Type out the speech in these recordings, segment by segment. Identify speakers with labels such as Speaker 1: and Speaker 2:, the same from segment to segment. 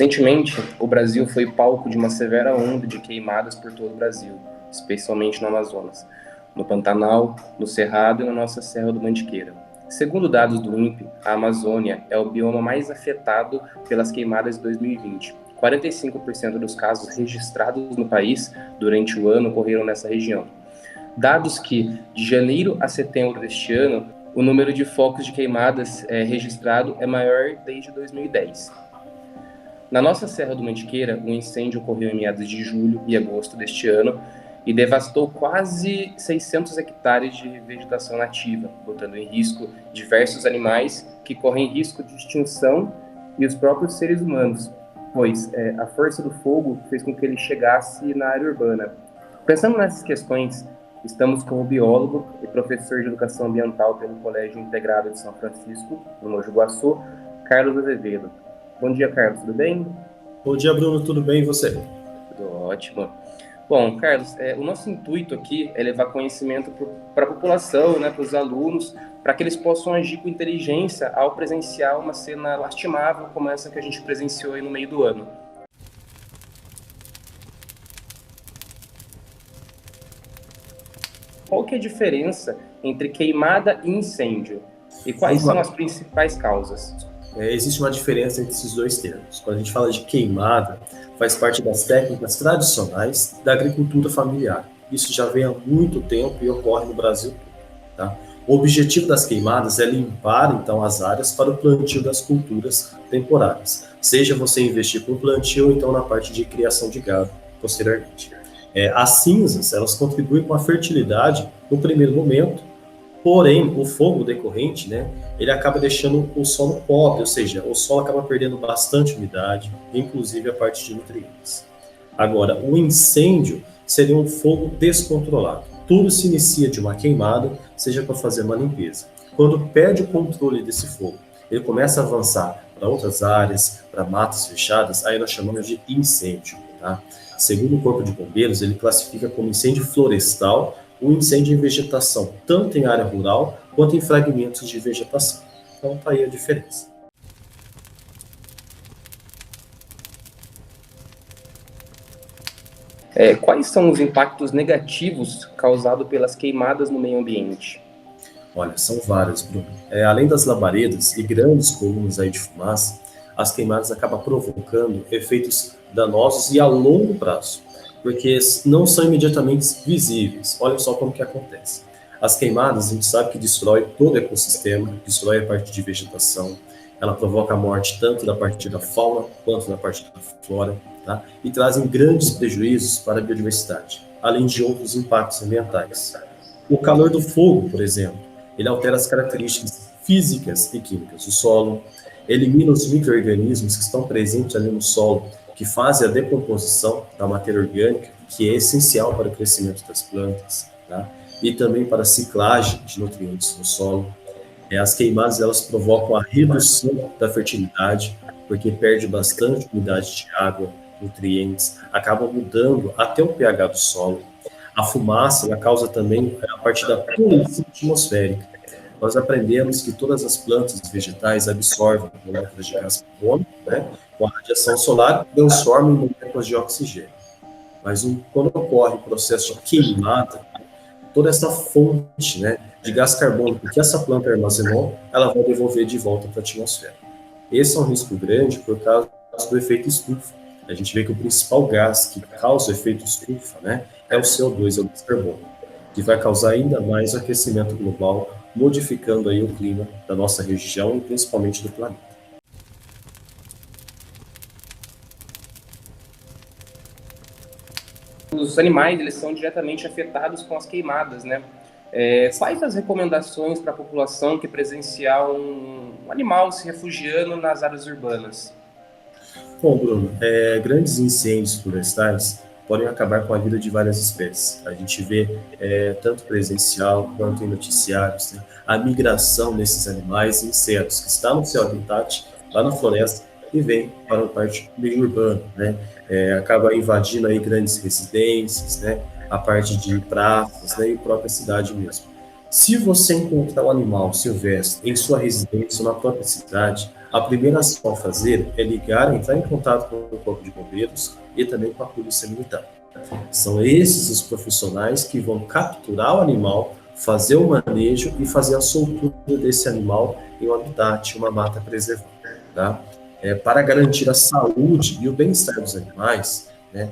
Speaker 1: Recentemente, o Brasil foi palco de uma severa onda de queimadas por todo o Brasil, especialmente no Amazonas, no Pantanal, no Cerrado e na nossa Serra do Mantiqueira. Segundo dados do INPE, a Amazônia é o bioma mais afetado pelas queimadas de 2020. 45% dos casos registrados no país durante o ano ocorreram nessa região. Dados que, de janeiro a setembro deste ano, o número de focos de queimadas registrado é maior desde 2010. Na nossa Serra do Mantiqueira, um incêndio ocorreu em meados de julho e agosto deste ano e devastou quase 600 hectares de vegetação nativa, botando em risco diversos animais que correm risco de extinção e os próprios seres humanos, pois a força do fogo fez com que ele chegasse na área urbana. Pensando nessas questões, estamos com o biólogo e professor de educação ambiental pelo Colégio Integrado de São Francisco, no Mogi Guaçu, Carlos Azevedo. Bom dia, Carlos, tudo bem?
Speaker 2: Bom dia, Bruno, tudo bem e você?
Speaker 1: Tudo ótimo. Bom, Carlos, o nosso intuito aqui é levar conhecimento para a população, né, para os alunos, para que eles possam agir com inteligência ao presenciar uma cena lastimável como essa que a gente presenciou aí no meio do ano. Qual que é a diferença entre queimada e incêndio? E quais são as principais causas?
Speaker 2: Existe uma diferença entre esses dois termos. Quando a gente fala de queimada, faz parte das técnicas tradicionais da agricultura familiar. Isso já vem há muito tempo e ocorre no Brasil todo. Tá? O objetivo das queimadas é limpar, então, as áreas para o plantio das culturas temporárias. Seja você investir para o plantio ou então na parte de criação de gado posteriormente. As cinzas, elas contribuem com a fertilidade no primeiro momento, porém, o fogo decorrente, né, ele acaba deixando o solo pobre, ou seja, o solo acaba perdendo bastante umidade, inclusive a parte de nutrientes. Agora, o incêndio seria um fogo descontrolado. Tudo se inicia de uma queimada, seja para fazer uma limpeza. Quando perde o controle desse fogo, ele começa a avançar para outras áreas, para matas fechadas, aí nós chamamos de incêndio. Tá? Segundo o Corpo de Bombeiros, ele classifica como incêndio florestal o incêndio em vegetação, tanto em área rural quanto em fragmentos de vegetação. Então, está aí a diferença.
Speaker 1: Quais são os impactos negativos causados pelas queimadas no meio ambiente?
Speaker 2: Olha, são vários, Bruno. Além das labaredas e grandes colunas aí de fumaça, as queimadas acabam provocando efeitos danosos e a longo prazo, porque não são imediatamente visíveis. Olha só como que acontece. As queimadas, a gente sabe que destrói todo o ecossistema, destrói a parte de vegetação, ela provoca a morte tanto da parte da fauna quanto da parte da flora, tá? E trazem grandes prejuízos para a biodiversidade, além de outros impactos ambientais. O calor do fogo, por exemplo, ele altera as características físicas e químicas do solo, elimina os micro-organismos que estão presentes ali no solo, que fazem a decomposição da matéria orgânica, que é essencial para o crescimento das plantas, tá? E também para a ciclagem de nutrientes no solo. As queimadas, elas provocam a redução da fertilidade, porque perde bastante umidade de água, nutrientes, acaba mudando até o pH do solo. A fumaça, ela causa também a parte da poluição atmosférica. Nós aprendemos que todas as plantas e vegetais absorvem moléculas de gás carbônico, né? Com a radiação solar, transformam em moléculas de oxigênio. Mas quando ocorre o processo de queimada, toda essa fonte, né, de gás carbônico que essa planta armazenou, ela vai devolver de volta para a atmosfera. Esse é um risco grande por causa do efeito estufa. A gente vê que o principal gás que causa o efeito estufa, né, é o CO2, é o gás carbônico, que vai causar ainda mais o aquecimento global, modificando aí o clima da nossa região e principalmente do planeta.
Speaker 1: Os animais, eles são diretamente afetados com as queimadas, né? Quais as recomendações para a população que presenciar um animal se refugiando nas áreas urbanas?
Speaker 2: Bom, Bruno, grandes incêndios florestais podem acabar com a vida de várias espécies. A gente vê, tanto presencial quanto em noticiários, né, a migração desses animais e insetos que estão no seu habitat, lá na floresta, e vem para a parte meio urbana, né? Acaba invadindo aí grandes residências, né? A parte de praças, né? E a própria cidade mesmo. Se você encontrar um animal silvestre em sua residência ou na própria cidade, A primeira ação a fazer é entrar em contato com o Corpo de Bombeiros e também com a Polícia Militar. São esses os profissionais que vão capturar o animal, fazer o manejo e fazer a soltura desse animal em um habitat, uma mata preservada. Tá? Para garantir a saúde e o bem-estar dos animais, né,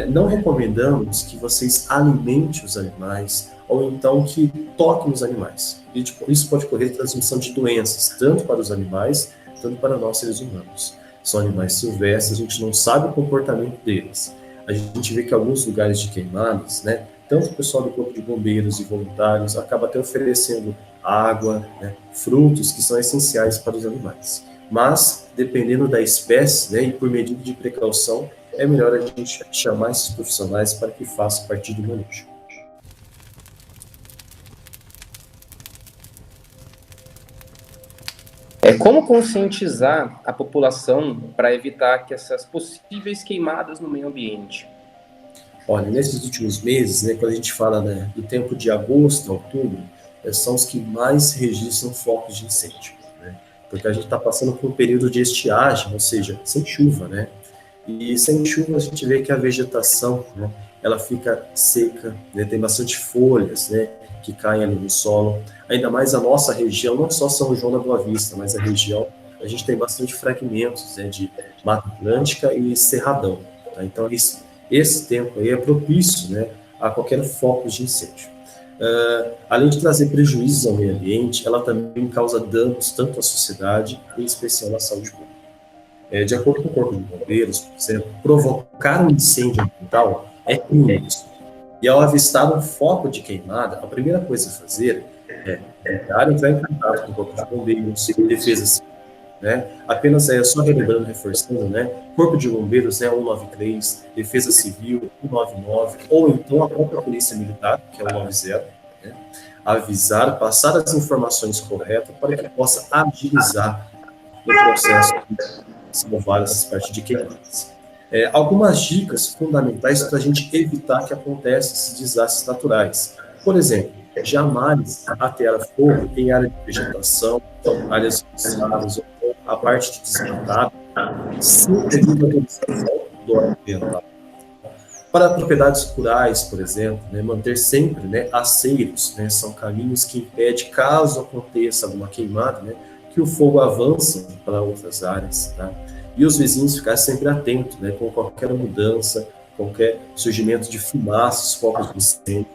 Speaker 2: não recomendamos que vocês alimentem os animais ou então que toquem os animais. E, isso pode correr transmissão de doenças, tanto para os animais, tanto para nós seres humanos. São animais silvestres, a gente não sabe o comportamento deles. A gente vê que alguns lugares de queimadas, né, tanto o pessoal do Corpo de Bombeiros e voluntários acaba até oferecendo água, né, frutos que são essenciais para os animais. Mas, dependendo da espécie, né, e por medida de precaução, é melhor a gente chamar esses profissionais para que façam parte do manejo.
Speaker 1: Como conscientizar a população para evitar que essas possíveis queimadas no meio ambiente?
Speaker 2: Olha, nesses últimos meses, né, quando a gente fala, né, do tempo de agosto a outubro, são os que mais registram focos de incêndio, né? Porque a gente está passando por um período de estiagem, ou seja, sem chuva, né? E sem chuva a gente vê que a vegetação, né, ela fica seca, né, tem bastante folhas, né, que caem ali no solo. Ainda mais a nossa região, não só São João da Boa Vista, mas a região, a gente tem bastante fragmentos, né, de Mata Atlântica e Cerradão. Tá? Então, esse tempo aí é propício, né, a qualquer foco de incêndio. Além de trazer prejuízos ao meio ambiente, ela também causa danos tanto à sociedade, em especial à saúde pública. De acordo com o Corpo de Bombeiros, por exemplo, provocar um incêndio ambiental é crime. E ao avistar um foco de queimada, a primeira coisa a fazer é tentar entrar em contato com o Corpo de Bombeiros, Defesa Civil, né? Apenas só relembrando, reforçando, né? Corpo de Bombeiros, né, 193, Defesa Civil, 199, ou então a própria Polícia Militar, que é o 190, né? Avisar, passar as informações corretas para que possa agilizar o processo de salvar essas partes de queimadas. Algumas dicas fundamentais para a gente evitar que aconteçam esses desastres naturais. Por exemplo, jamais atear fogo em área de vegetação, áreas roçadas, ou a parte de desmatar, sem devida autorização do órgão ambiental. Para propriedades rurais, por exemplo, né, manter sempre, né, aceiros, né, são caminhos que impedem, caso aconteça alguma queimada, né, que o fogo avance para outras áreas, tá? E os vizinhos ficarem sempre atentos, né, com qualquer mudança, qualquer surgimento de fumaças, focos de incêndio.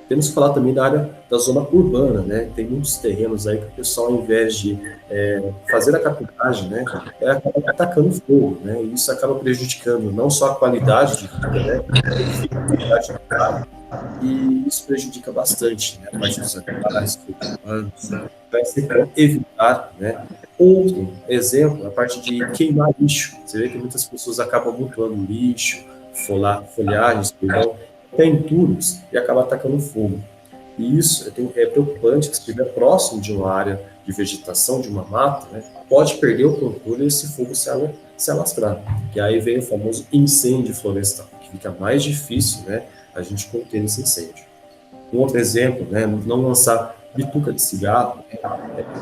Speaker 2: Temos que falar também da área da zona urbana, né? Tem muitos terrenos aí que o pessoal, ao invés de fazer a capinagem, né, acaba atacando fogo, né? E isso acaba prejudicando não só a qualidade de vida, né, a qualidade de vida, e isso prejudica bastante, né, a parte dos animais, dos humanos. Vai ser bom evitar, né? Outro exemplo, a parte de queimar lixo. Você vê que muitas pessoas acabam amontoando lixo, folhagens, perdão, até entulhos, e acaba atacando fogo. E isso é preocupante, que se estiver próximo de uma área de vegetação, de uma mata, né, pode perder o controle e esse fogo se alastrar. E aí vem o famoso incêndio florestal, que fica mais difícil, né, a gente conter esse incêndio. Um outro exemplo, né, não lançar bituca de cigarro,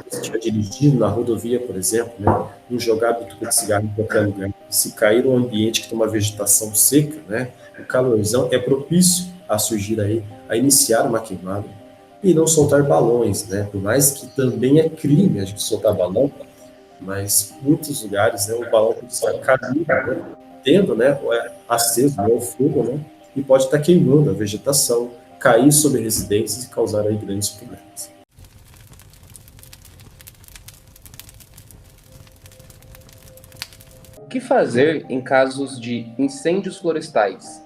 Speaker 2: se estiver dirigindo na rodovia, por exemplo, né, não jogar bituca de cigarro em qualquer lugar. Se cair num ambiente que tem uma vegetação seca, né, o calorzão é propício a surgir aí, a iniciar uma queimada. E não soltar balões, né, por mais que também é crime a gente soltar balão, mas em muitos lugares, né, o balão pode estar caindo, né, tendo, né, aceso, né, o fogo, né, e pode estar queimando a vegetação, cair sobre residências e causar aí grandes problemas.
Speaker 1: O que fazer em casos de incêndios florestais?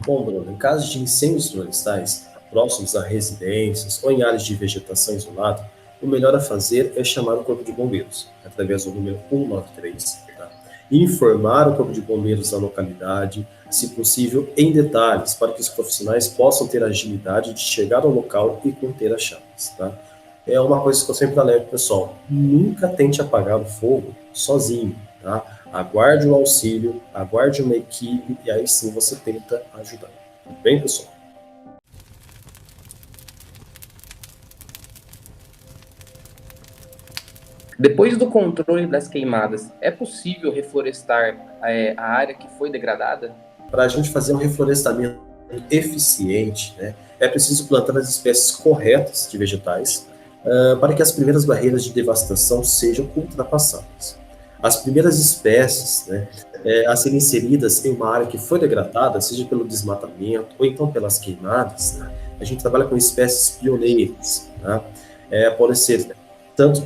Speaker 2: Bom, Bruno, em casos de incêndios florestais próximos a residências ou em áreas de vegetação isolada, o melhor a fazer é chamar o Corpo de Bombeiros, através do número 193, tá? E informar o Corpo de Bombeiros da localidade, se possível, em detalhes, para que os profissionais possam ter agilidade de chegar ao local e conter as chamas, tá? É uma coisa que eu sempre alerto, pessoal, nunca tente apagar o fogo sozinho, tá? Aguarde o auxílio, aguarde uma equipe e aí sim você tenta ajudar. Tudo bem, pessoal?
Speaker 1: Depois do controle das queimadas, é possível reflorestar a área que foi degradada?
Speaker 2: Para a gente fazer um reflorestamento eficiente, né, é preciso plantar as espécies corretas de vegetais para que as primeiras barreiras de devastação sejam ultrapassadas. As primeiras espécies, né, a serem inseridas em uma área que foi degradada, seja pelo desmatamento ou então pelas queimadas, né, a gente trabalha com espécies pioneiras. Tá? Podem ser tanto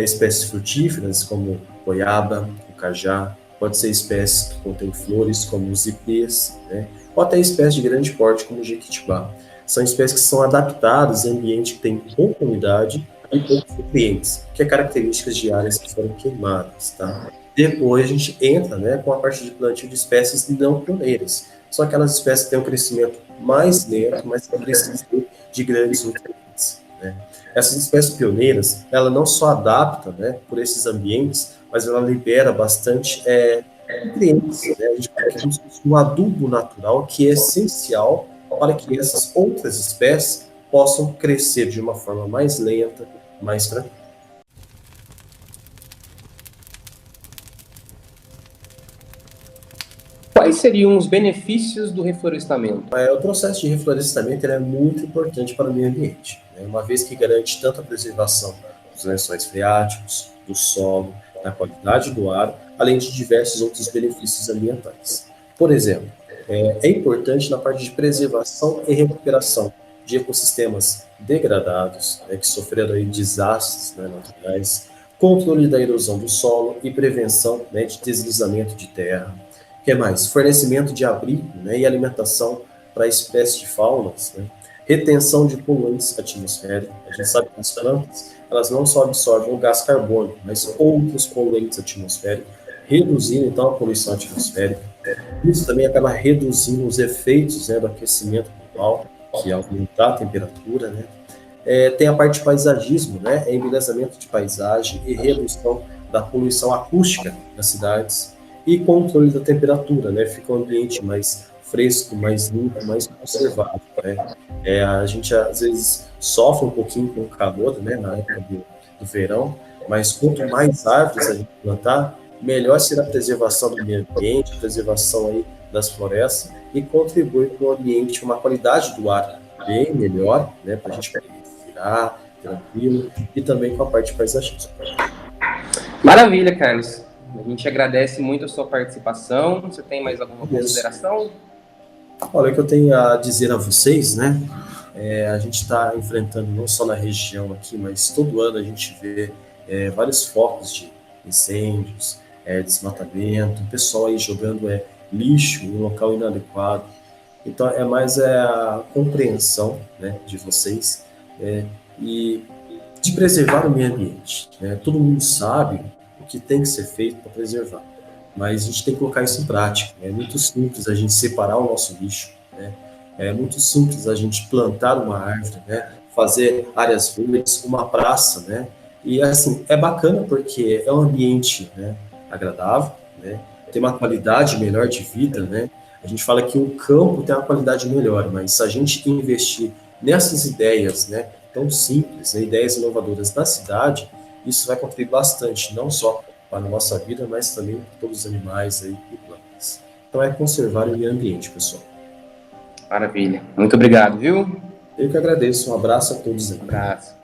Speaker 2: espécies frutíferas como goiaba, o cajá, pode ser espécies que contêm flores como os ipês, né, ou até espécies de grande porte como o jequitibá. São espécies que são adaptadas em ambiente que tem pouca umidade e poucos nutrientes, que é características de áreas que foram queimadas. Tá? Depois a gente entra, né, com a parte de plantio de espécies não pioneiras. São aquelas espécies que têm um crescimento mais lento, mas que precisam de grandes nutrientes. Né? Essas espécies pioneiras, ela não só adapta, né, por esses ambientes, mas ela libera bastante nutrientes. Né? A gente tem um adubo natural que é essencial para que essas outras espécies possam crescer de uma forma mais lenta, mais tranquila.
Speaker 1: Quais seriam os benefícios do reflorestamento?
Speaker 2: O processo de reflorestamento é muito importante para o meio ambiente, né? Uma vez que garante tanto a preservação dos lençóis freáticos, do solo, da qualidade do ar, além de diversos outros benefícios ambientais. Por exemplo, é importante na parte de preservação e recuperação de ecossistemas degradados, né, que sofreram aí desastres, né, naturais, controle da erosão do solo e prevenção, né, de deslizamento de terra. O que mais? Fornecimento de abrigo, né, e alimentação para espécies de faunas, né? Retenção de poluentes atmosféricos. A gente sabe que as plantas, elas não só absorvem o gás carbônico, mas outros poluentes atmosféricos, reduzindo então a poluição atmosférica. Isso também acaba reduzindo os efeitos, né, do aquecimento global, que é aumentar a temperatura, né? Tem a parte de paisagismo, né, embelezamento de paisagem e redução da poluição acústica das cidades e controle da temperatura, né? Fica um ambiente mais fresco, mais limpo, mais conservado, né? A gente às vezes sofre um pouquinho com o calor, né, na época do verão, mas quanto mais árvores a gente plantar, melhor será a preservação do meio ambiente, a preservação aí das florestas e contribui para o ambiente, uma qualidade do ar bem melhor, né, para a gente poder respirar tranquilo e também com a parte paisagística.
Speaker 1: Maravilha, Carlos. A gente agradece muito a sua participação. Você tem mais alguma consideração?
Speaker 2: Olha, o que eu tenho a dizer a vocês, né? A gente está enfrentando não só na região aqui, mas todo ano a gente vê vários focos de incêndios, desmatamento, o pessoal aí jogando lixo em um local inadequado. Então é mais a compreensão, né, de vocês e de preservar o meio ambiente. Né? Todo mundo sabe o que tem que ser feito para preservar, mas a gente tem que colocar isso em prática. É muito simples a gente separar o nosso lixo, né? É muito simples a gente plantar uma árvore, né? Fazer áreas verdes, uma praça, né? E assim, é bacana porque é um ambiente, né, agradável, né? Tem uma qualidade melhor de vida, né? A gente fala que o campo tem uma qualidade melhor, mas se a gente investir nessas ideias, né, tão simples, né, ideias inovadoras da cidade, isso vai contribuir bastante, não só para a nossa vida, mas também para todos os animais aí e plantas. Então é conservar o meio ambiente, pessoal.
Speaker 1: Maravilha. Muito obrigado, viu?
Speaker 2: Eu que agradeço. Um abraço a todos aí.
Speaker 1: Um abraço.